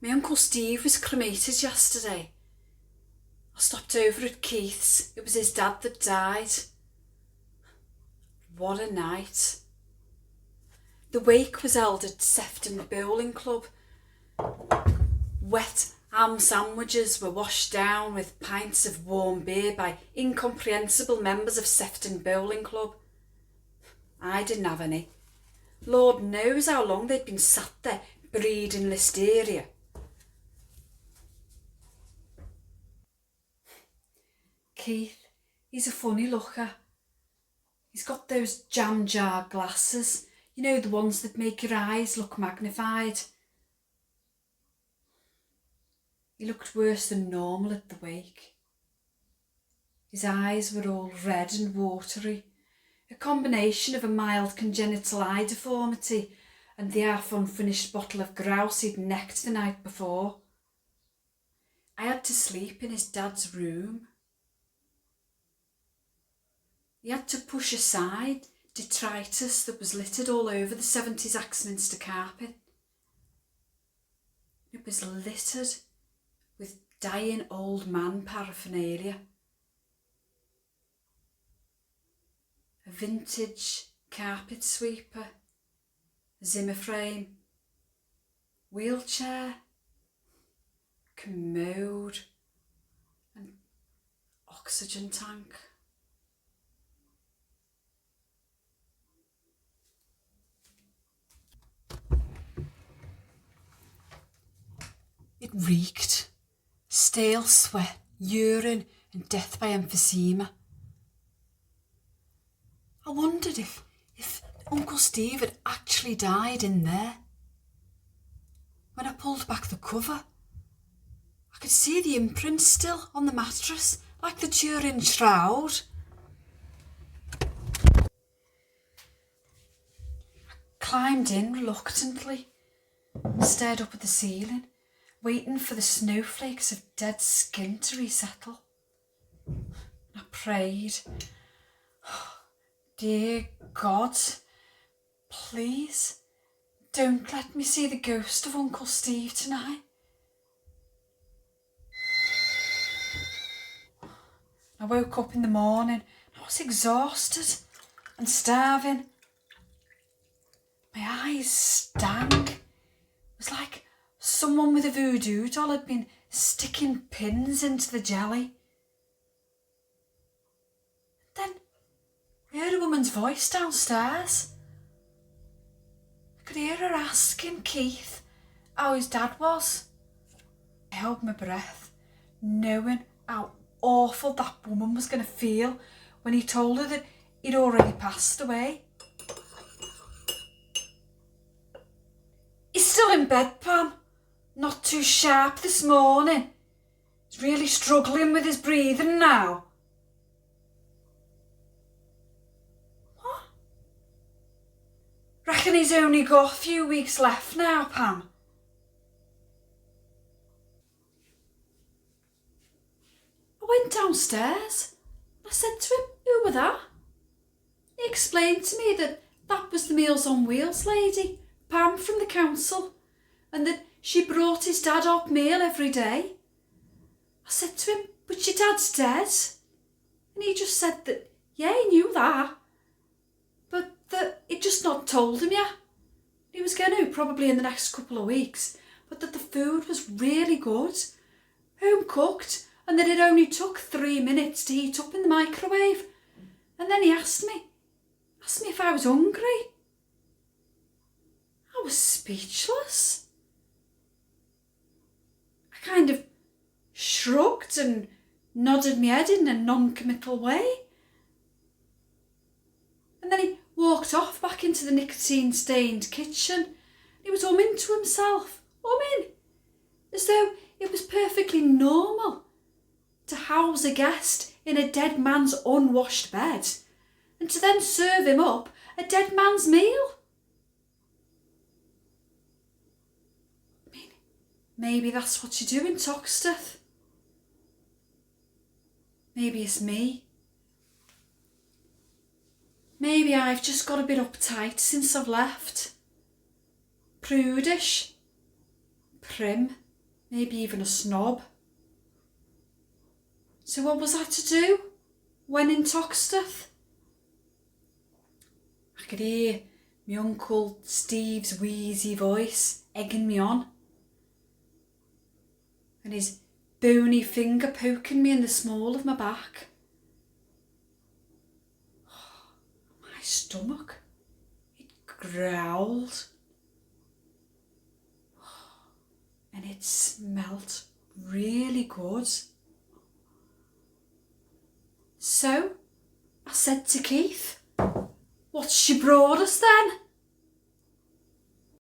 My Uncle Steve was cremated yesterday. I stopped over at Keith's. It was his dad that died. What a night. The wake was held at Sefton Bowling Club. Wet ham sandwiches were washed down with pints of warm beer by incomprehensible members of Sefton Bowling Club. I didn't have any. Lord knows how long they'd been sat there breeding listeria. Keith, he's a funny looker. He's got those jam jar glasses, you know, the ones that make your eyes look magnified. He looked worse than normal at the wake. His eyes were all red and watery, a combination of a mild congenital eye deformity and the half unfinished bottle of grouse he'd necked the night before. I had to sleep in his dad's room. He had to push aside detritus that was littered all over the 70s Axminster carpet. It was littered with dying old man paraphernalia. A vintage carpet sweeper, a Zimmer frame, wheelchair, commode, and oxygen tank. It reeked. Stale sweat, urine, and death by emphysema. I wondered if Uncle Steve had actually died in there. When I pulled back the cover, I could see the imprint still on the mattress, like the Turin shroud. I climbed in reluctantly, stared up at the ceiling, waiting for the snowflakes of dead skin to resettle. I prayed, oh, dear God, please don't let me see the ghost of Uncle Steve tonight. I woke up in the morning. I was exhausted and starving. My eyes stung. It was like someone with a voodoo doll had been sticking pins into the jelly. Then I heard a woman's voice downstairs. I could hear her asking Keith how his dad was. I held my breath, knowing how awful that woman was going to feel when he told her that he'd already passed away. He's still in bed, Pam. Not too sharp this morning. He's really struggling with his breathing now. What? Reckon he's only got a few weeks left now, Pam. I went downstairs. I said to him, who were that? He explained to me that was the Meals on Wheels lady, Pam from the council, and that she brought his dad hot meal every day. I said to him, but your dad's dead. And he just said that, yeah, he knew that, but that he'd just not told him yet. He was going to probably in the next couple of weeks, but that the food was really good, home cooked, and that it only took 3 minutes to heat up in the microwave. And then he asked me if I was hungry. I was speechless. I kind of shrugged and nodded my head in a non-committal way. And then he walked off back into the nicotine-stained kitchen. He was humming to himself, as though it was perfectly normal to house a guest in a dead man's unwashed bed and to then serve him up a dead man's meal. Maybe that's what you do in Toxteth. Maybe it's me. Maybe I've just got a bit uptight since I've left. Prudish. Prim. maybe even a snob. So what was I to do when in Toxteth? I could hear my Uncle Steve's wheezy voice egging me on, and his bony finger poking me in the small of my back. My stomach, it growled, and it smelt really good. So I said to Keith, "What's she brought us then?"